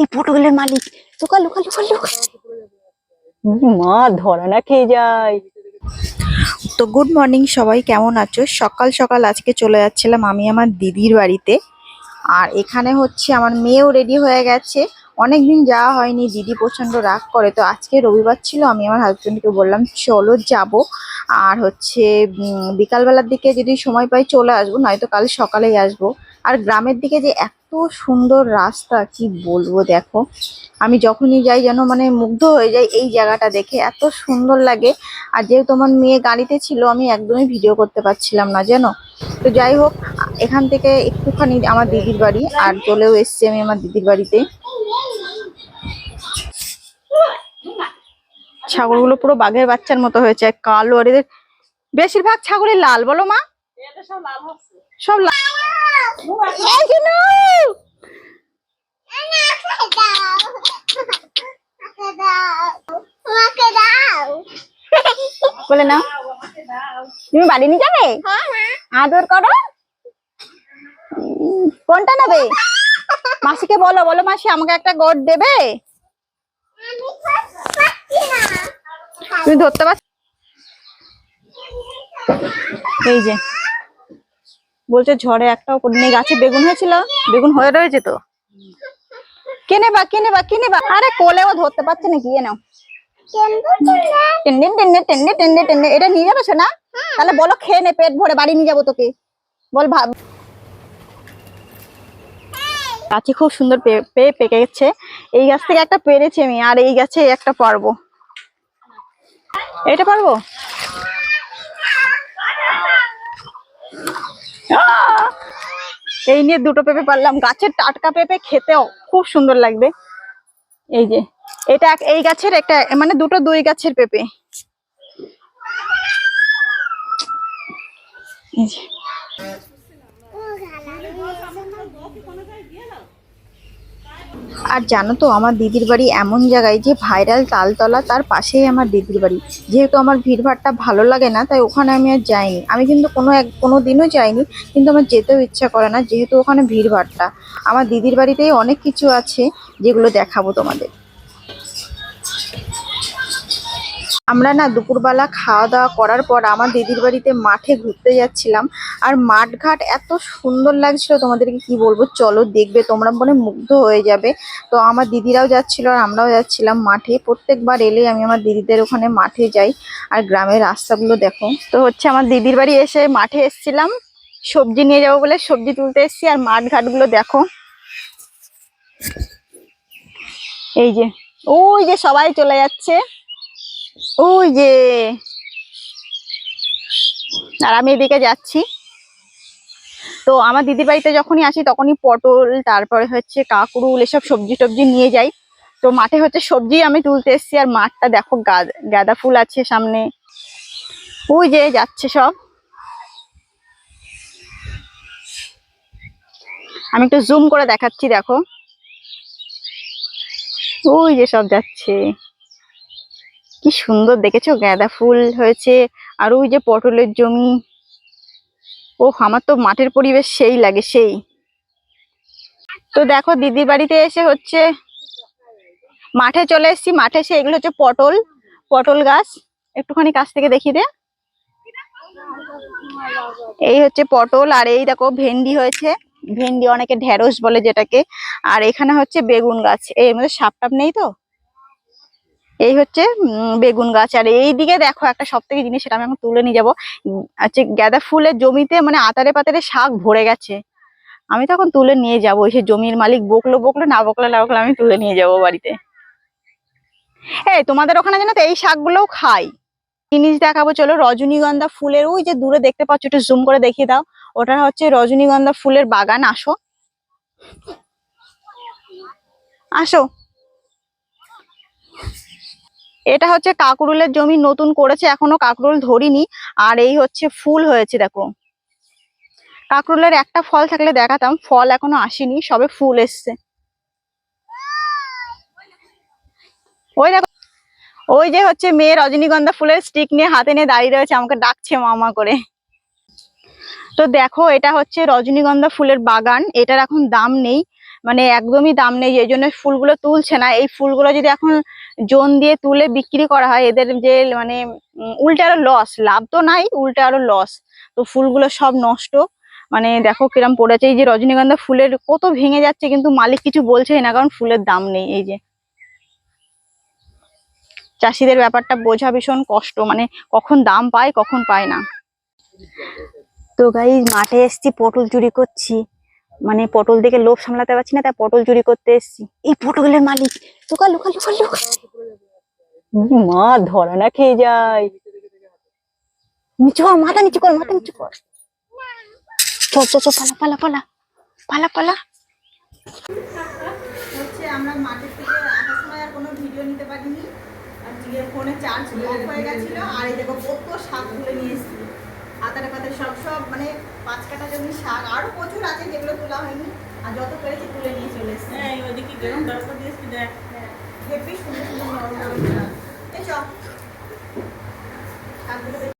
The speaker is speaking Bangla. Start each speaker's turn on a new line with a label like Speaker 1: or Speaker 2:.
Speaker 1: এই পটলের মালিক। লুকা লুকা লুকা লুকা, মা ধরা না খেয়ে যায়। তো গুড মর্নিং সবাই, কেমন আছো? সকাল সকাল আজকে চলে যাচ্ছিলাম আমি আমার দিদির বাড়িতে। আর এখানে হচ্ছে আমার মেয়েও রেডি হয়ে গেছে। অনেকদিন যাওয়া হয়নি, দিদি প্রচন্ড রাগ করে। তো আজকে রবিবার ছিল, আমি আমার হাজবেন্ডকে বললাম চলো যাব। আর হচ্ছে বিকালবেলার দিকে যদি সময় পাই চলে আসবো, নয়তো কাল সকালেই আসবো। আর গ্রামের দিকে যে এত সুন্দর রাস্তা কি বলবো, দেখো আমি যখনই যাই যেন মানে মুগ্ধ হয়ে যাই এই জায়গাটা দেখে, এত সুন্দর লাগে। আর যেহেতু আমার মেয়ে গাড়িতে ছিল, আমি একদমই ভিডিও করতে পারছিলাম না যেন। তো যাই হোক, এখান থেকে একটুখানি আমার দিদির বাড়ি, আর চলেও এসছি আমি আমার দিদির বাড়িতে। ছাগলগুলো পুরো বাঘের বাচ্চার মতো হয়েছে, কালো। আর এদের বেশিরভাগ ছাগলই লাল, বলো মা? সব লাল। এই জন্য বলে না, তুমি বাড়ি নিয়ে যাবে? আদর করো। কোনটা নেবে? মাসিকে বলো, বলো মাসি আমাকে একটা গোট দেবে। তুমি ধরতে পারছ? এই যে বলছে ঝড়ে একটাও নেই। গাছে বেগুন হয়েছিল, বেগুন হয়ে রয়েছে তো। কে নেবা কে নেবা কে নেবা? আরে কোলেও ধরতে পারছে না, গিয়ে নাও। টেন্ডে টেন্ডে টেন্ডে টেন্ডে টেন্ডে, এটা নিয়ে যাবে না? তাহলে বলো খেয়ে নে, পেট ভরে বাড়ি নিয়ে যাবো তোকে। বল ভাব। গাছে খুব সুন্দর পেকে গেছে। এই গাছ থেকে একটা পেরেছি আমি, আর এই গাছে একটা পারবো। এটা পারবো। এই নিয়ে দুটো পেঁপে পারলাম। গাছের টাটকা পেঁপে খেতেও খুব সুন্দর লাগবে। এই যে এটা এই গাছের একটা, মানে দুটো দুই গাছের পেঁপে। আর জানো তো, আমার দিদির বাড়ি এমন জায়গায় যে ভাইরাল তালতলা, তার পাশেই আমার দিদির বাড়ি। যেহেতু আমার ভিড়ভাড়টা ভালো লাগে না, তাই ওখানে আমি আর যাইনি। আমি কিন্তু কোনো দিনও যাইনি, কিন্তু আমার যেতেও ইচ্ছা করে না, যেহেতু ওখানে ভিড়ভাড়টা। আমার দিদির বাড়িতেই অনেক কিছু আছে যেগুলো দেখাবো তোমাদের। আমরা না দুপুরবেলা খাওয়া দাওয়া করার পর আমার দিদির বাড়িতে মাঠে ঘুরতে যাচ্ছিলাম। আর মাঠ ঘাট এত সুন্দর লাগছিল, তোমাদেরকে কি বলবো, চলো দেখবে তোমরা, মনে মুগ্ধ হয়ে যাবে। তো আমার দিদিরাও যাচ্ছিল আর আমরাও যাচ্ছিলাম মাঠে। প্রত্যেকবার এলে আমি আমার দিদিদের ওখানে মাঠে যাই। আর গ্রামের রাস্তাগুলো দেখো। তো হচ্ছে আমার দিদির বাড়ি এসে মাঠে এসছিলাম, সবজি নিয়ে যাবো বলে সবজি তুলতে এসছি। আর মাঠ ঘাটগুলো দেখো, এই যে ওই যে সবাই চলে যাচ্ছে, ওই যে। আর আমি এদিকে যাচ্ছি। তো আমার দিদির বাড়িতে যখনই আসি তখনই পটল, তারপরে হচ্ছে কাঁকরুল, এসব সবজি টবজি নিয়ে যাই। তো মাঠে হচ্ছে সবজি আমি তুলতে এসছি। আর মাঠটা দেখো, গাঁদা ফুল আছে সামনে, ওই যে যাচ্ছে সব। আমি একটু জুম করে দেখাচ্ছি, দেখো ওই যে সব যাচ্ছে। কি সুন্দর দেখেছো, গাঁদা ফুল হয়েছে। আর ওই যে পটলের জমি। ও আমার তো মাঠের পরিবেশ সেই লাগে, সেই। তো দেখো দিদির বাড়িতে এসে হচ্ছে মাঠে চলে এসেছি। মাঠে এসে এগুলো হচ্ছে পটল, পটল গাছ। একটুখানি কাছ থেকে দেখিয়ে দে। এই হচ্ছে পটল। আর এই দেখো ভেন্ডি হয়েছে, ভেন্ডি অনেকে ঢেঁড়স বলে যেটাকে। আর এখানে হচ্ছে বেগুন গাছ, এর মধ্যে সাপ টাপ নেই তো। এই হচ্ছে বেগুন গাছ। আর এইদিকে দেখো একটা সব থেকে জিনিস, সেটা আমি এখন তুলে নিয়ে যাবো। হচ্ছে গাঁদা ফুলের জমিতে মানে আতারে পাতারে শাক ভরে গেছে। আমি তখন তুলে নিয়ে যাবো। সে জমির মালিক বকলো বকলো, না বকলো না বকলো, আমি তুলে নিয়ে যাবো বাড়িতে। এই তোমাদের ওখানে জানো তো এই শাকগুলোও খাই। জিনিস দেখাবো চলো। রজনীগন্ধা ফুলের, ওই যে দূরে দেখতে পাচ্ছ, একটু জুম করে দেখিয়ে দাও। ওটা হচ্ছে রজনীগন্ধা ফুলের বাগান। আসো আসো। এটা হচ্ছে কাকরুলের জমি, নতুন করেছে, এখনো কাকরুল ধরিনি। আর এই হচ্ছে ফুল হয়েছে দেখো। কাকরুলের একটা ফল থাকলে দেখাতাম, ফল এখনো আসেনি, সবে ফুল এসছে। ওই দেখো, ওই যে হচ্ছে মেয়ে রজনীগন্ধা ফুলের স্টিক নিয়ে হাতে নিয়ে দাঁড়িয়ে রয়েছে, আমাকে ডাকছে মামা করে। তো দেখো এটা হচ্ছে রজনীগন্ধা ফুলের বাগান। এটার এখন দাম নেই, মানে একদমই দাম নেই, এই জন্য ফুলগুলো তুলছে না। এই ফুলগুলো যদি এখন জন দিয়ে তুলে বিক্রি করা হয়, এদের যে মানে উল্টে আরো লস, লাভ তো নাই, উল্টে আরো লস। তো ফুলগুলো সব নষ্ট, মানে দেখো কিরম পড়েছে। এই যে রজনীগন্ধা ফুলের কত ভেঙে যাচ্ছে, কিন্তু মালিক কিছু বলছেই না, কারণ ফুলের দাম নেই। এই যে চাষিদের ব্যাপারটা বোঝা ভীষণ কষ্ট, মানে কখন দাম পায় কখন পায় না। তো গাইস মাঠে এসছি, পটল চুরি করছি, মানে পটল দেখে লোভ সামলাতে পারছি না, তাই পটল চুরি করতে এসছি। এই পটলের মালিক, লুকা লুকা লুকা লুকা। মা ধরা না খেয়ে যায়। নিচু হ, মাথা নিচু কর, মাথা নিচু কর। চল চল চল, পালা পালা পালা পালা পালা। হচ্ছে আমরা মাঠের থেকে আসার সময় আর কোনো ভিডিও নিতে পারিনি, আর জিগের ফোনে চার্জ অফ হয়ে গেছিল। আর এই দেখো কত শাক তুলে নিয়ে এসেছি, হাতারে পাতারে সব সব মানে 5 কাঠা জমি শাক, আরো প্রচুর আছে যেগুলো তোলা হয়নি, আর যত পেরেছি তুলে নিয়ে চলে এসেছি। হ্যাঁ ওইদিকে গরম ব্যবস্থা দিয়েছি, দেখ হেভি সুন্দর সুন্দর নরম নরম শাক।